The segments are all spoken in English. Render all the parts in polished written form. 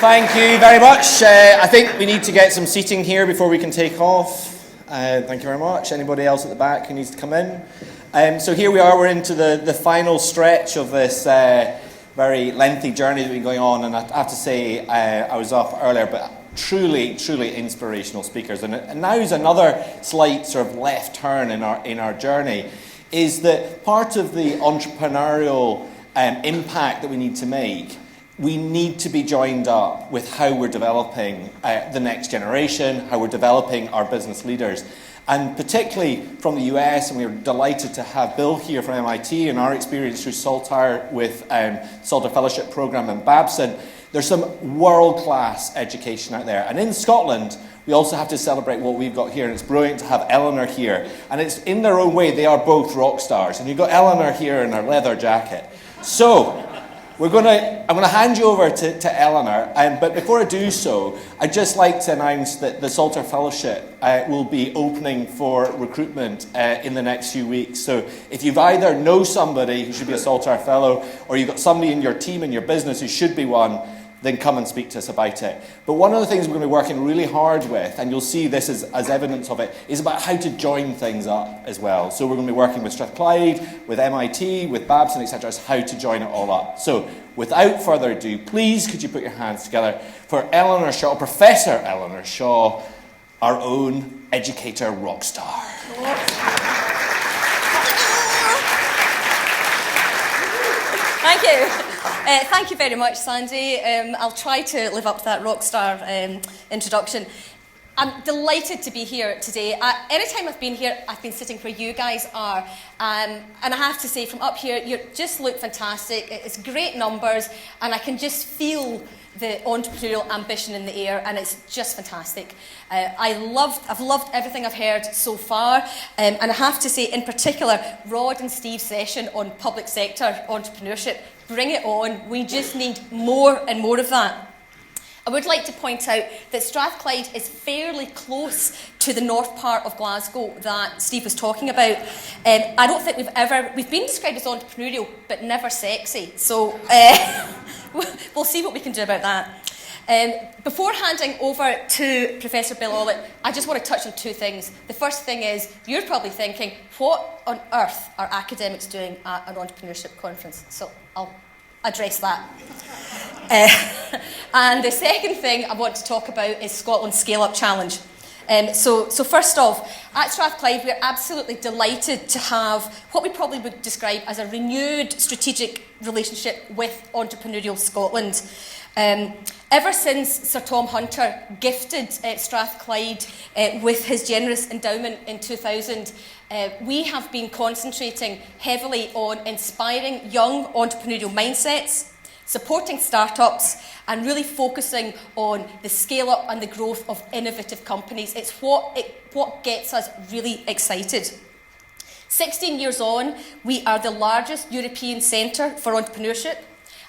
Thank you very much. I think we need to get some seating here before we can take off. Thank you very much. Anybody else at the back who needs to come in? So here we are, we're into the final stretch of this very lengthy journey that's been going on, and I have to say, I was up earlier, but truly inspirational speakers. And now's another slight sort of left turn in our journey, is that part of the entrepreneurial impact that we need to make, we need to be joined up with how we're developing the next generation, how we're developing our business leaders. And particularly from the US, and we're delighted to have Bill here from MIT and our experience through Saltire with Saltire Fellowship Programme and Babson. There's some world-class education out there. And in Scotland, we also have to celebrate what we've got here. And it's brilliant to have Eleanor here. And it's in their own way, they are both rock stars. And you've got Eleanor here in her leather jacket. So I'm going to hand you over to Eleanor, but before I do so, I'd just like to announce that the Saltire Fellowship will be opening for recruitment in the next few weeks. So if you've either know somebody who should be a Saltire Fellow, or you've got somebody in your team, in your business who should be one, then come and speak to us about it. But one of the things we're going to be working really hard with, and you'll see this as evidence of it, is about how to join things up as well. So we're going to be working with Strathclyde, with MIT, with Babson, etc., as how to join it all up. So without further ado, please could you put your hands together for Eleanor Shaw, Professor Eleanor Shaw, our own educator rock star. Thank you. Thank you very much, Sandy. I'll try to live up to that rock star introduction. I'm delighted to be here today. Anytime I've been here, I've been sitting where you guys are. And I have to say, from up here, you just look fantastic. It's great numbers, and I can just feel the entrepreneurial ambition in the air, and it's just fantastic. I've loved everything I've heard so far, and I have to say, in particular, Rod and Steve's session on public sector entrepreneurship. Bring it on. We just need more and more of that. I would like to point out that Strathclyde is fairly close to the north part of Glasgow that Steve was talking about. I don't think we've been described as entrepreneurial, but never sexy. So we'll see what we can do about that. Before handing over to Professor Bill Ollett, I just want to touch on two things. The first thing is, you're probably thinking, what on earth are academics doing at an entrepreneurship conference? So I'll address that. And the second thing I want to talk about is Scotland's Scale Up Challenge. So first off, at Strathclyde, we're absolutely delighted to have what we probably would describe as a renewed strategic relationship with Entrepreneurial Scotland. Ever since Sir Tom Hunter gifted Strathclyde with his generous endowment in 2000, we have been concentrating heavily on inspiring young entrepreneurial mindsets, supporting startups, and really focusing on the scale up and the growth of innovative companies. It's what gets us really excited. 16 years on, we are the largest European centre for entrepreneurship,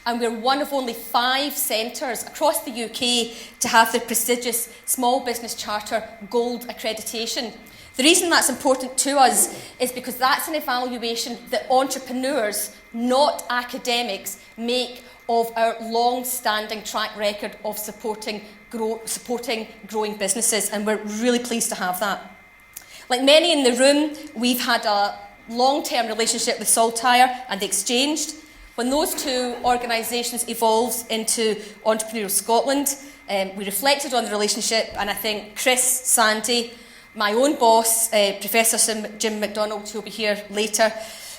and we're one of only 5 centres across the UK to have the prestigious Small Business Charter Gold accreditation. The reason that's important to us is because that's an evaluation that entrepreneurs, not academics, make of our long-standing track record of supporting growing businesses, and we're really pleased to have that. Like many in the room, we've had a long-term relationship with Saltire and the Exchange. When those two organisations evolved into Entrepreneurial Scotland, we reflected on the relationship, and I think Chris, Sandy, my own boss, Professor Jim MacDonald, who will be here later,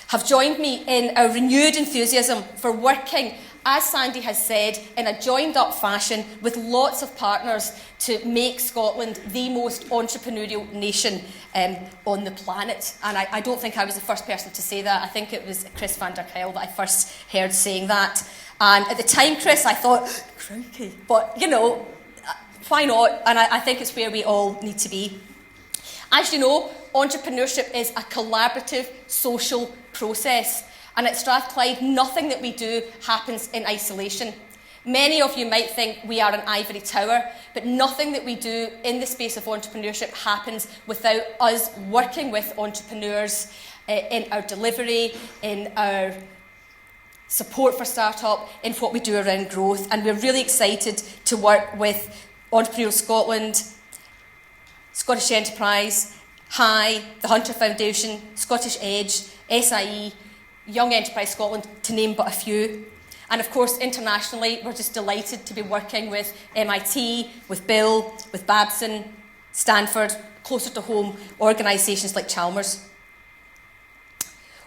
have joined me in a renewed enthusiasm for working, as Sandy has said, in a joined-up fashion with lots of partners to make Scotland the most entrepreneurial nation on the planet. And I don't think I was the first person to say that. I think it was Chris van der Kuyl that I first heard saying that. And at the time, Chris, I thought, crikey, but, you know, why not? And I think it's where we all need to be. As you know, entrepreneurship is a collaborative social process. And at Strathclyde, nothing that we do happens in isolation. Many of you might think we are an ivory tower, but nothing that we do in the space of entrepreneurship happens without us working with entrepreneurs in our delivery, in our support for startup in what we do around growth. And we're really excited to work with Entrepreneurial Scotland, Scottish Enterprise, HI, the Hunter Foundation, Scottish Edge, SIE, Young Enterprise Scotland, to name but a few. And of course, internationally, we're just delighted to be working with MIT, with Bill, with Babson, Stanford, closer to home, organisations like Chalmers.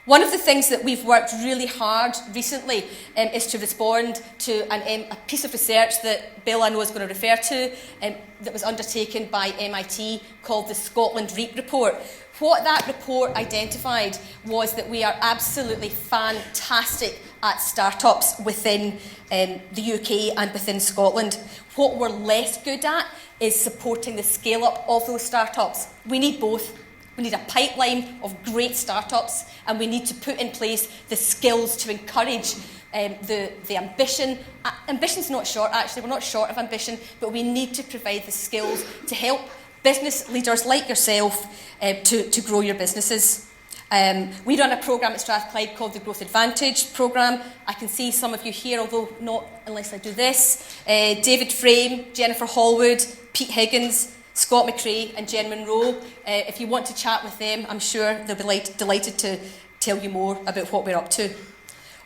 One of the things that we've worked really hard recently is to respond to a piece of research that Bill, I know, is going to refer to, that was undertaken by MIT called the Scotland REAP report. What that report identified was that we are absolutely fantastic at startups within the UK and within Scotland. What we're less good at is supporting the scale-up of those startups. We need both. We need a pipeline of great startups, and we need to put in place the skills to encourage the ambition. Ambition's not short, actually. We're not short of ambition, but we need to provide the skills to help business leaders like yourself to grow your businesses. We run a programme at Strathclyde called the Growth Advantage programme. I can see some of you here, although not unless I do this. David Frame, Jennifer Hallwood, Pete Higgins, Scott McRae and Jen Monroe. If you want to chat with them, I'm sure they'll be delighted to tell you more about what we're up to.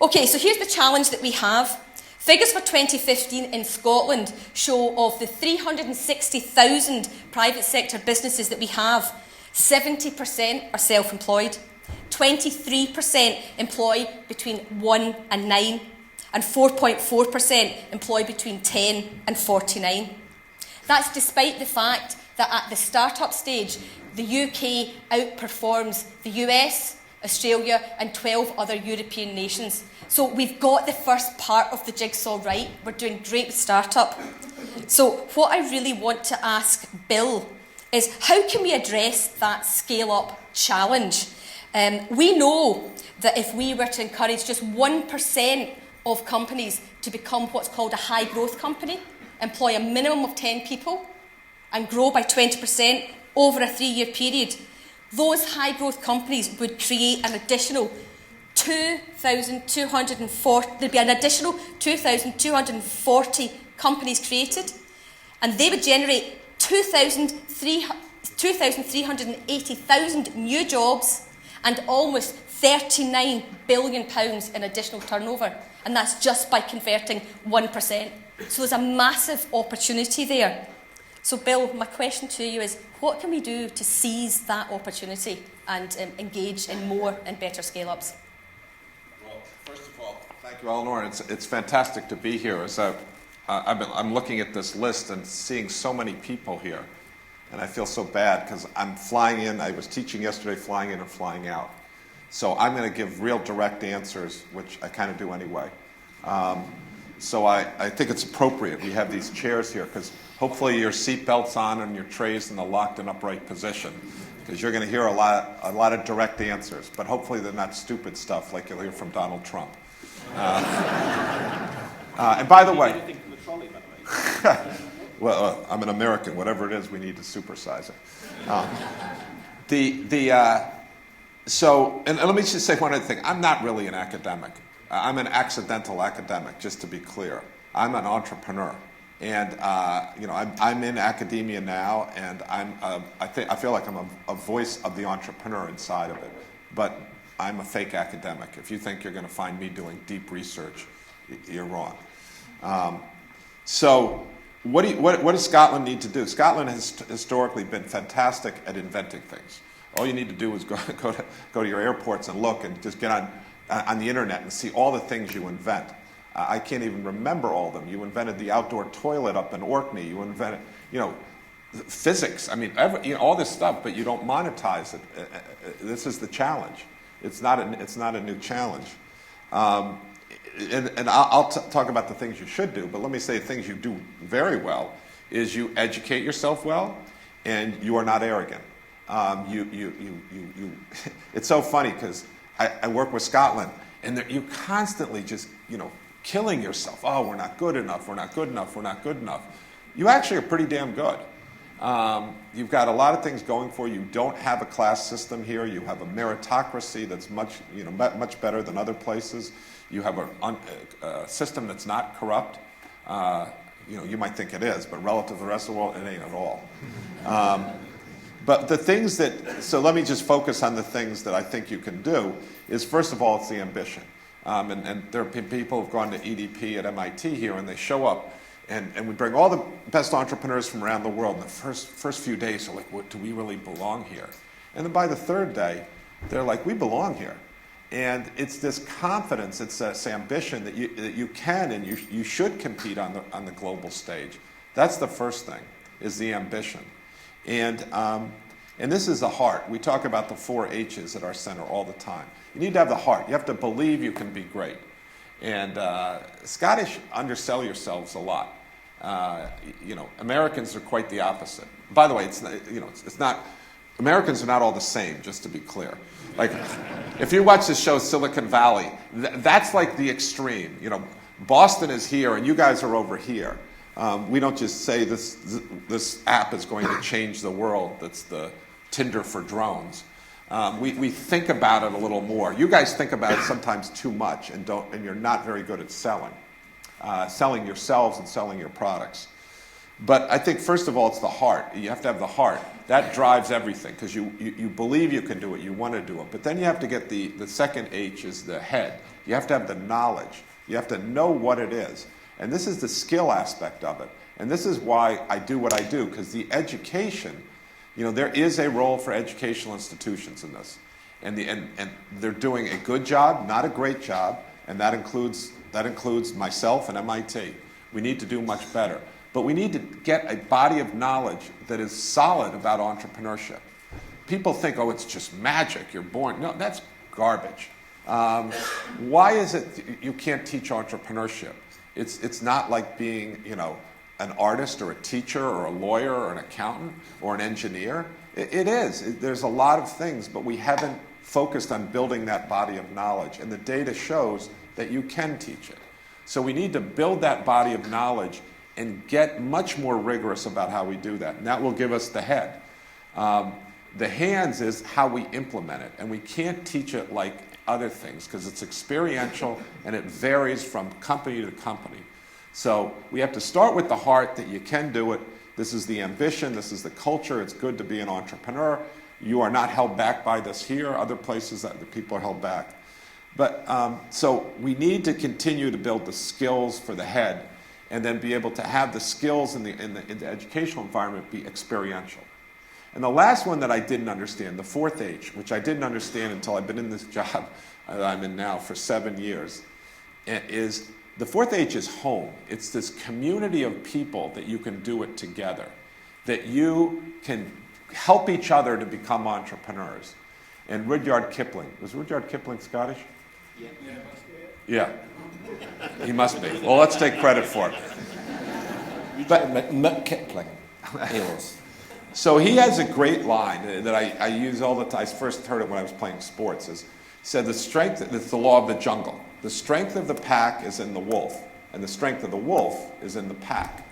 Okay, so here's the challenge that we have. Figures for 2015 in Scotland show of the 360,000 private sector businesses that we have, 70% are self-employed, 23% employ between 1 and 9, and 4.4% employ between 10 and 49. That's despite the fact that at the start-up stage, the UK outperforms the US, Australia and 12 other European nations. So we've got the first part of the jigsaw right. We're doing great with start-up. So what I really want to ask Bill is, how can we address that scale-up challenge? We know that if we were to encourage just 1% of companies to become what's called a high-growth company, employ a minimum of 10 people, and grow by 20% over a 3-year period, those high-growth companies would create an additional 2,240. There'd be an additional 2,240 companies created, and they would generate 2,380,000 new jobs and almost £39 billion in additional turnover, and that's just by converting 1%. So there's a massive opportunity there. So Bill, my question to you is, what can we do to seize that opportunity and engage in more and better scale-ups? Well, first of all, thank you, Eleanor. It's fantastic to be here. I'm looking at this list and seeing so many people here, and I feel so bad because I'm flying in. I was teaching yesterday, flying in and flying out. So I'm going to give real direct answers, which I kind of do anyway. So I think it's appropriate we have these chairs here, because hopefully your seatbelt's on and your tray's in the locked and upright position, because you're going to hear a lot of direct answers, but hopefully they're not stupid stuff like you'll hear from Donald Trump. And by the way, well, I'm an American. Whatever it is, we need to supersize it. So let me just say one other thing. I'm not really an academic. I'm an accidental academic, just to be clear. I'm an entrepreneur, and I'm in academia now, and I feel like I'm a voice of the entrepreneur inside of it. But I'm a fake academic. If you think you're going to find me doing deep research, you're wrong. So what does Scotland need to do? Scotland has historically been fantastic at inventing things. All you need to do is go to your airports and look, and just get on the internet and see all the things you invent. I can't even remember all of them. You invented the outdoor toilet up in Orkney. You invented, physics. I mean, all this stuff, but you don't monetize it. This is the challenge. It's not a new challenge. And I'll talk about the things you should do, but let me say things you do very well is you educate yourself well, and you are not arrogant. It's so funny because I work with Scotland, and you constantly just, killing yourself. Oh, we're not good enough, we're not good enough, we're not good enough. You actually are pretty damn good. You've got a lot of things going for you. You don't have a class system here. You have a meritocracy that's much better than other places. You have a system that's not corrupt. You might think it is, but relative to the rest of the world, it ain't at all. But the things so let me just focus on the things that I think you can do, is first of all, it's the ambition. And there are people who've gone to EDP at MIT here, and they show up, and we bring all the best entrepreneurs from around the world. And the first few days are like, do we really belong here? And then by the third day, they're like, we belong here. And it's this confidence, it's this ambition that you can and you should compete on the global stage. That's the first thing, is the ambition. And this is the heart. We talk about the 4 H's at our center all the time. You need to have the heart. You have to believe you can be great. And Scottish undersell yourselves a lot. Americans are quite the opposite. By the way, it's not. Americans are not all the same, just to be clear. Like, if you watch the show Silicon Valley, that's like the extreme. Boston is here and you guys are over here. We don't just say this app is going to change the world. That's the Tinder for drones. We think about it a little more. You guys think about it sometimes too much and you're not very good at selling yourselves and selling your products. But I think, first of all, it's the heart. You have to have the heart. That drives everything, because you believe you can do it, you want to do it. But then you have to get the second H is the head. You have to have the knowledge. You have to know what it is. And this is the skill aspect of it. And this is why I do what I do, because the education, there is a role for educational institutions in this. And they're doing a good job, not a great job, and that includes myself and MIT. We need to do much better. But we need to get a body of knowledge that is solid about entrepreneurship. People think, oh, it's just magic, you're born. No, that's garbage. Why is it you can't teach entrepreneurship? It's not like being, an artist or a teacher or a lawyer or an accountant or an engineer. It is. There's a lot of things, but we haven't focused on building that body of knowledge. And the data shows that you can teach it. So we need to build that body of knowledge and get much more rigorous about how we do that. And that will give us the head. The hands is how we implement it. And we can't teach it like other things because it's experiential and it varies from company to company. So we have to start with the heart that you can do it. This is the ambition. This is the culture. It's good to be an entrepreneur. You are not held back by this here. Other places that the people are held back. But so we need to continue to build the skills for the head, and then be able to have the skills in the educational environment be experiential. And the last one that I didn't understand, the 4th H, which I didn't understand until I've been in this job that I'm in now for 7 years, is the 4th H is home. It's this community of people that you can do it together, that you can help each other to become entrepreneurs. And Rudyard Kipling, was Rudyard Kipling Scottish? Yeah. He must be. Well, let's take credit for it. But Kipling. He was. So he has a great line that I use all the time. I first heard it when I was playing sports. He said, it's the law of the jungle. The strength of the pack is in the wolf, and the strength of the wolf is in the pack.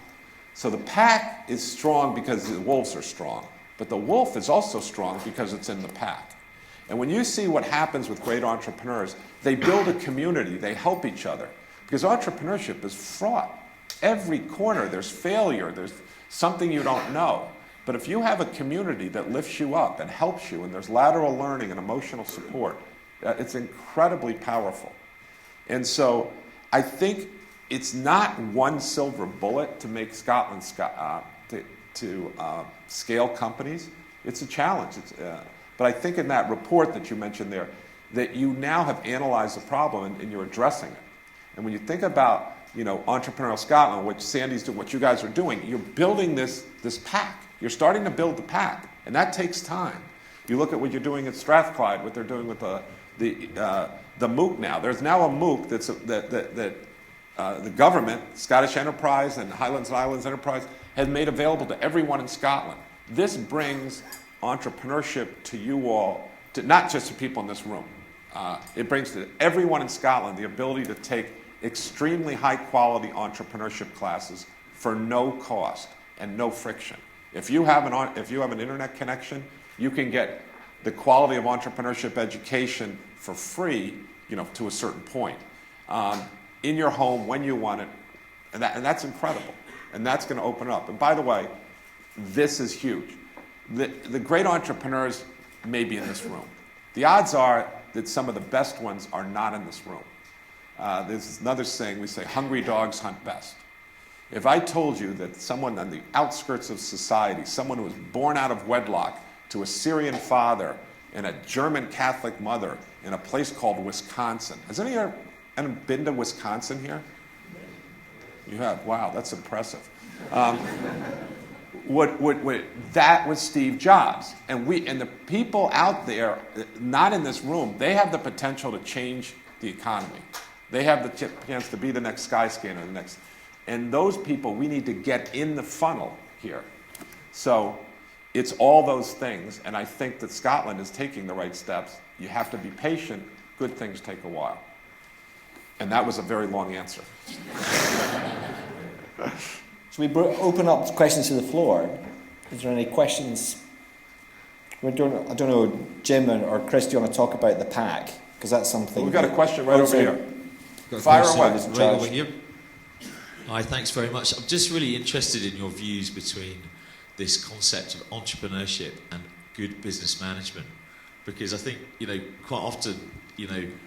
So the pack is strong because the wolves are strong, but the wolf is also strong because it's in the pack. And when you see what happens with great entrepreneurs, they build a community, they help each other. Because entrepreneurship is fraught. Every corner there's failure, there's something you don't know. But if you have a community that lifts you up and helps you, and there's lateral learning and emotional support, it's incredibly powerful. And so I think it's not one silver bullet to make Scotland to scale companies. It's a challenge. But I think in that report that you mentioned there, that you now have analyzed the problem and you're addressing it. And when you think about, Entrepreneurial Scotland, what Sandy's doing, what you guys are doing, you're building this pack. You're starting to build the pack, and that takes time. You look at what you're doing at Strathclyde, what they're doing with the MOOC now. There's now a MOOC that the government, Scottish Enterprise and Highlands and Islands Enterprise, has made available to everyone in Scotland. This brings entrepreneurship to you all, not just to people in this room. It brings to everyone in Scotland the ability to take extremely high quality entrepreneurship classes for no cost and no friction. If you have an internet connection, you can get the quality of entrepreneurship education for free, to a certain point, in your home when you want it, and that's incredible, and that's going to open up. And by the way, this is huge. The great entrepreneurs may be in this room. The odds are that some of the best ones are not in this room. There's another saying, we say, hungry dogs hunt best. If I told you that someone on the outskirts of society, someone who was born out of wedlock to a Syrian father and a German Catholic mother in a place called Wisconsin. Has anyone been to Wisconsin here? You have? Wow, that's impressive. That was Steve Jobs. And the people out there, not in this room, they have the potential to change the economy. They have the chance to be the next Skyscanner, and those people, we need to get in the funnel here. So it's all those things, and I think that Scotland is taking the right steps. You have to be patient. Good things take a while. And that was a very long answer. Should we open up questions to the floor? Is there any questions? I don't know, Jim or Chris, do you want to talk about the pack? Because that's something... We've got a question right over here. Fire away. Right over here. Hi, thanks very much. I'm just really interested in your views between this concept of entrepreneurship and good business management, because I think, quite often,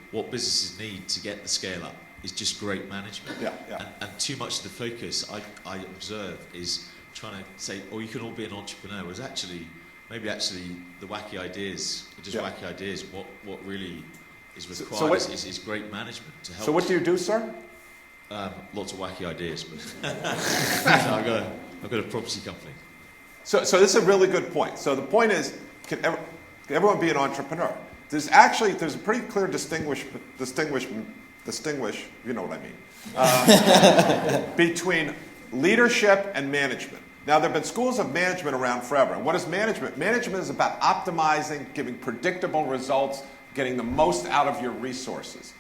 what businesses need to get the scale up is just great management. Yeah. And too much of the focus I observe is trying to say, you can all be an entrepreneur, whereas maybe the wacky ideas are just wacky ideas. What really is required is great management to help. So what do you do, sir? Lots of wacky ideas, but I've got a property company. So this is a really good point. So the point is, can everyone be an entrepreneur? There's a pretty clear distinguish, you know what I mean, between leadership and management. Now, there have been schools of management around forever. And what is management? Management is about optimizing, giving predictable results, getting the most out of your resources.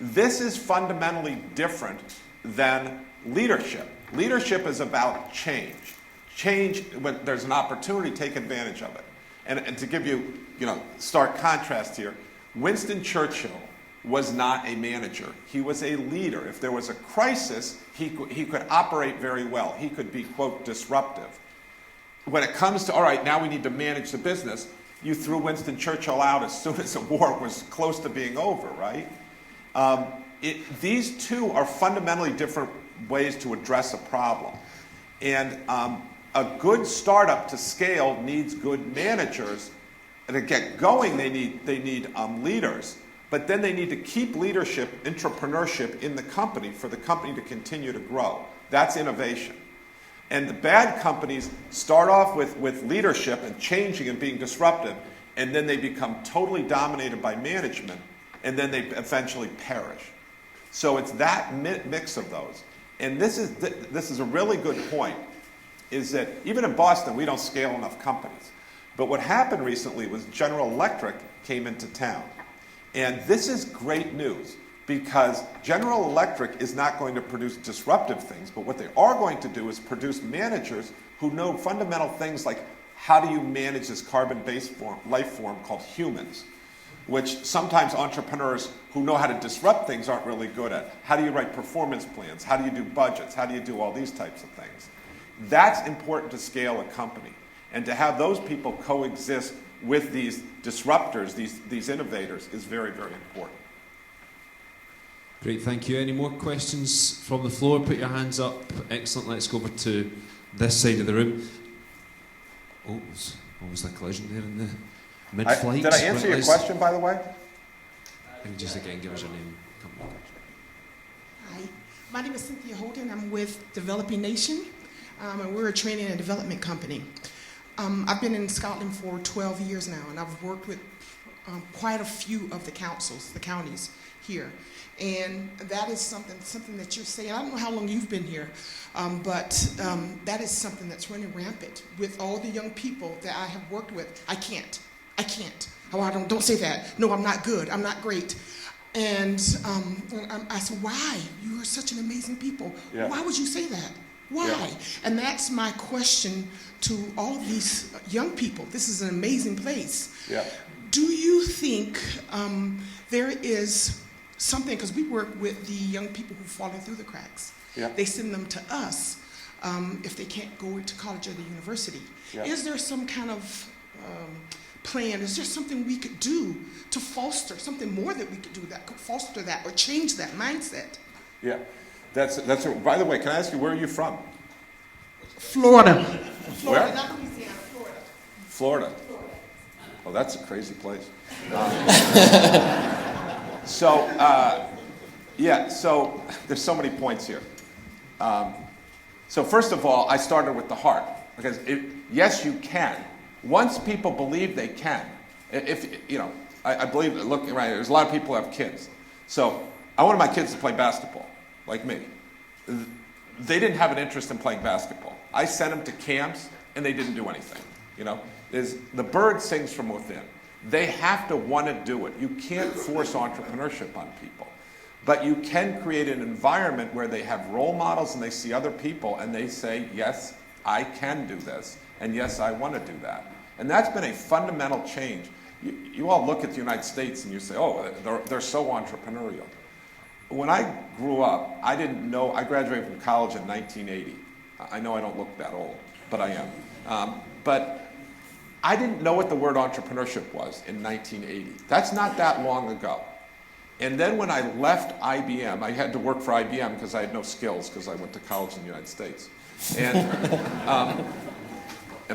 This is fundamentally different than leadership. Leadership is about change. Change, when there's an opportunity, take advantage of it. And to give you, stark contrast here, Winston Churchill was not a manager. He was a leader. If there was a crisis, he could operate very well. He could be, quote, disruptive. When it comes to, all right, now we need to manage the business, you threw Winston Churchill out as soon as the war was close to being over, right? These two are fundamentally different ways to address a problem. And a good startup to scale needs good managers. And to get going, they need leaders. But then they need to keep leadership, entrepreneurship in the company for the company to continue to grow. That's innovation. And the bad companies start off with leadership and changing and being disruptive, and then they become totally dominated by management, and then they eventually perish. So it's that mix of those. And this is a really good point, is that even in Boston, we don't scale enough companies. But what happened recently was General Electric came into town. And this is great news, because General Electric is not going to produce disruptive things, but what they are going to do is produce managers who know fundamental things like, how do you manage this carbon-based life form called humans, which sometimes entrepreneurs who know how to disrupt things aren't really good at. How do you write performance plans? How do you do budgets? How do you do all these types of things? That's important to scale a company. And to have those people coexist with these disruptors, these innovators, is very, very important. Great, thank you. Any more questions from the floor? Put your hands up. Excellent. Let's go over to this side of the room. Oh, there's almost a collision there in the mid-flight. Did I answer your question, by the way? Can you just again give us your name? Hi, my name is Cynthia Holden. I'm with Developing Nation, and we're a training and development company. I've been in Scotland for 12 years now, and I've worked with quite a few of the councils, the counties here. And that is something that you're saying. I don't know how long you've been here, but that is something that's running rampant with all the young people that I have worked with. I can't. Oh, don't say that. No, I'm not good. I'm not great. And I said, why? You are such an amazing people. Yeah. Why would you say that? Why? Yeah. And that's my question to all of these young people. This is an amazing place. Yeah. Do you think there is something, because we work with the young people who've fallen through the cracks. Yeah. They send them to us if they can't go to college or the university. Yeah. Is there some kind of plan? Is there something we could do to foster, something more that we could do that could foster that or change that mindset? Yeah. By the way, can I ask you, where are you from? Florida. Where? Not Louisiana, Florida. Florida. Oh, that's a crazy place. So there's so many points here. So first of all, I started with the heart, because yes, you can. Once people believe they can, I believe, look, right, there's a lot of people who have kids. So I wanted my kids to play basketball, like me. They didn't have an interest in playing basketball. I sent them to camps, and they didn't do anything. The bird sings from within. They have to want to do it. You can't force entrepreneurship on people. But you can create an environment where they have role models and they see other people and they say, yes, I can do this. And yes, I want to do that. And that's been a fundamental change. You all look at the United States and you say, oh, they're so entrepreneurial. When I grew up, I didn't know, I graduated from college in 1980. I know I don't look that old, but I am. But I didn't know what the word entrepreneurship was in 1980. That's not that long ago. And then when I left IBM, I had to work for IBM because I had no skills because I went to college in the United States. And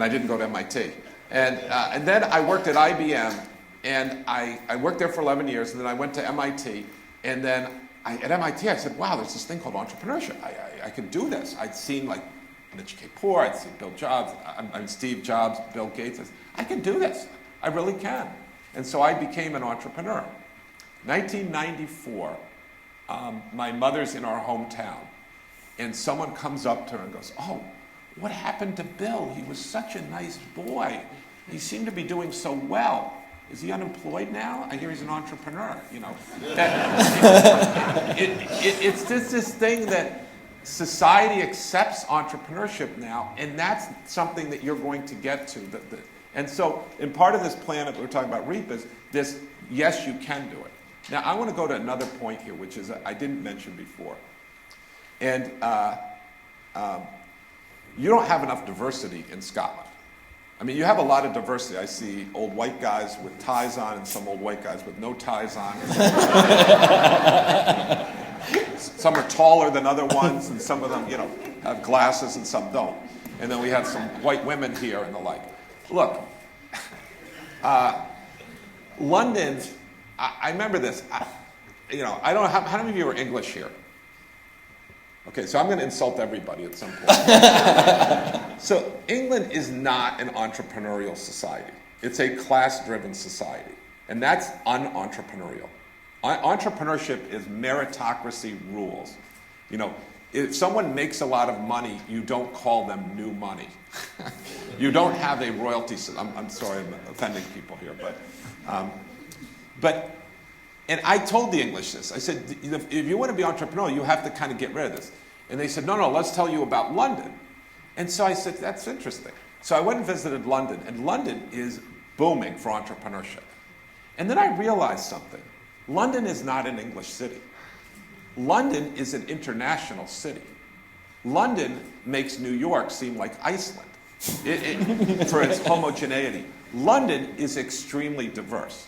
I didn't go to MIT. And then I worked at IBM, and I worked there for 11 years, and then I went to MIT. And then at MIT, I said, wow, there's this thing called entrepreneurship. I could do this. I'd seen like Mitch Kapor, I'd seen Bill Jobs, Steve Jobs, Bill Gates. I can do this. I really can. And so I became an entrepreneur. 1994, my mother's in our hometown, and someone comes up to her and goes, oh, what happened to Bill? He was such a nice boy. He seemed to be doing so well. Is he unemployed now? I hear he's an entrepreneur, It's just this thing that society accepts entrepreneurship now, and that's something that you're going to get to. And so, in part of this plan that we're talking about REAP is this, yes, you can do it. Now, I want to go to another point here, which is I didn't mention before. And you don't have enough diversity in Scotland. I mean, you have a lot of diversity. I see old white guys with ties on and some old white guys with no ties on. Some are taller than other ones, and some of them, have glasses and some don't. And then we have some white women here and the like. Look, London, I remember this. I don't know, how many of you are English here? Okay, so I'm going to insult everybody at some point. So England is not an entrepreneurial society. It's a class-driven society, and that's un-entrepreneurial. Entrepreneurship is meritocracy rules. If someone makes a lot of money, you don't call them new money. You don't have a royalty system. I'm sorry, I'm offending people here, and I told the English this. I said, if you want to be entrepreneurial, you have to kind of get rid of this. And they said, no, let's tell you about London. And so I said, that's interesting. So I went and visited London, and London is booming for entrepreneurship. And then I realized something. London is not an English city. London is an international city. London makes New York seem like Iceland for its homogeneity. London is extremely diverse.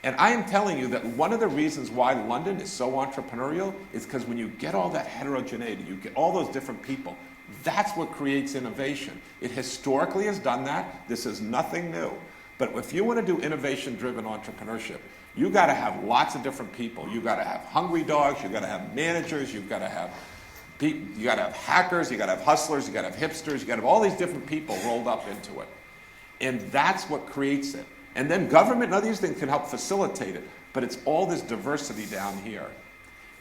And I am telling you that one of the reasons why London is so entrepreneurial is because when you get all that heterogeneity, you get all those different people, that's what creates innovation. It historically has done that. This is nothing new. But if you want to do innovation-driven entrepreneurship, you got to have lots of different people. You got to have hungry dogs. You got to have managers. You got to have hackers. You got to have hustlers. You got to have hipsters. You got to have all these different people rolled up into it, and that's what creates it. And then government and other these things can help facilitate it. But it's all this diversity down here,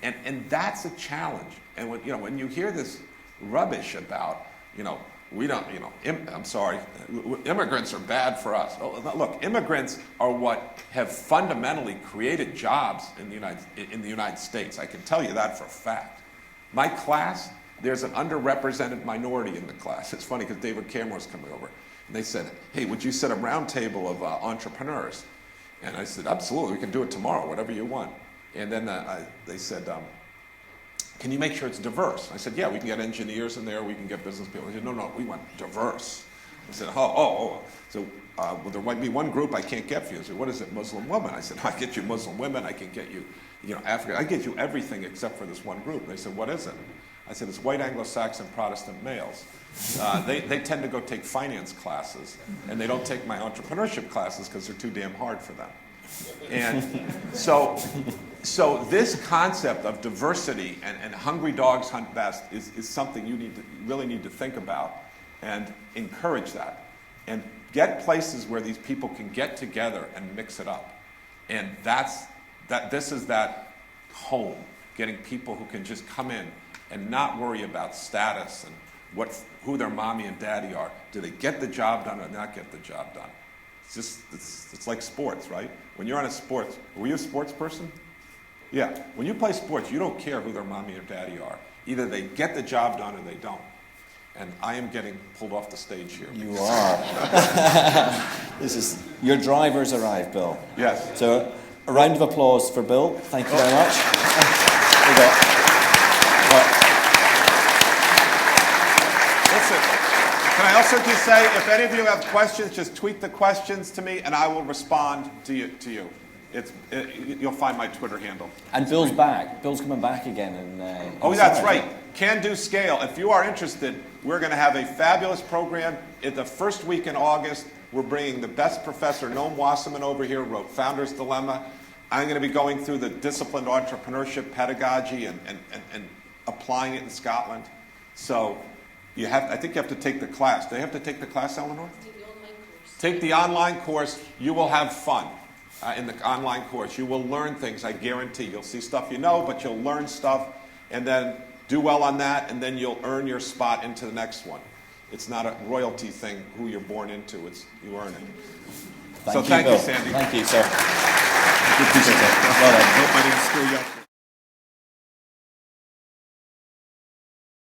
and that's a challenge. And when you hear this rubbish about we don't, I'm sorry, immigrants are bad for us. Look, immigrants are what have fundamentally created jobs in the United States. I can tell you that for a fact. My class, there's an underrepresented minority in the class. It's funny because David Cameron's coming over. And they said, hey, would you set a round table of entrepreneurs? And I said, absolutely, we can do it tomorrow, whatever you want. And then they said, can you make sure it's diverse? I said, yeah, we can get engineers in there, we can get business people. They said, no, we want diverse. I said, So, well, there might be one group I can't get for you. I said, what is it, Muslim women? I said, I get you Muslim women, I can get you, African, I get you everything except for this one group. And they said, what is it? I said, it's white Anglo-Saxon Protestant males. They tend to go take finance classes, and they don't take my entrepreneurship classes because they're too damn hard for them. And so this concept of diversity and hungry dogs hunt best is something you really need to think about and encourage that. And get places where these people can get together and mix it up. And this is that home, getting people who can just come in and not worry about status and who their mommy and daddy are. Do they get the job done or not get the job done? It's like sports, right? When you're on a sports, were you a sports person? Yeah. When you play sports, you don't care who their mommy or daddy are. Either they get the job done or they don't. And I am getting pulled off the stage here. You are. Your driver's arrived, Bill. Yes. So a round of applause for Bill. Thank you very much. Listen, can I also just say, if any of you have questions, just tweet the questions to me, and I will respond to you. You'll find my Twitter handle. And Bill's back. Bill's coming back again. That's right. Can Do Scale. If you are interested, we're going to have a fabulous program. In the first week in August, we're bringing the best professor, Noam Wasserman, over here, wrote Founder's Dilemma. I'm going to be going through the disciplined entrepreneurship pedagogy and applying it in Scotland. So I think you have to take the class. Do you have to take the class, Eleanor? Take the online course. Take the online course. You will have fun in the online course. You will learn things, I guarantee. You'll see stuff you know, but you'll learn stuff, and then do well on that, and then you'll earn your spot into the next one. It's not a royalty thing, who you're born into. You earn it. Thank you, Sandy. Thank you, sir. Good to see you. Well, I hope I didn't screw you up.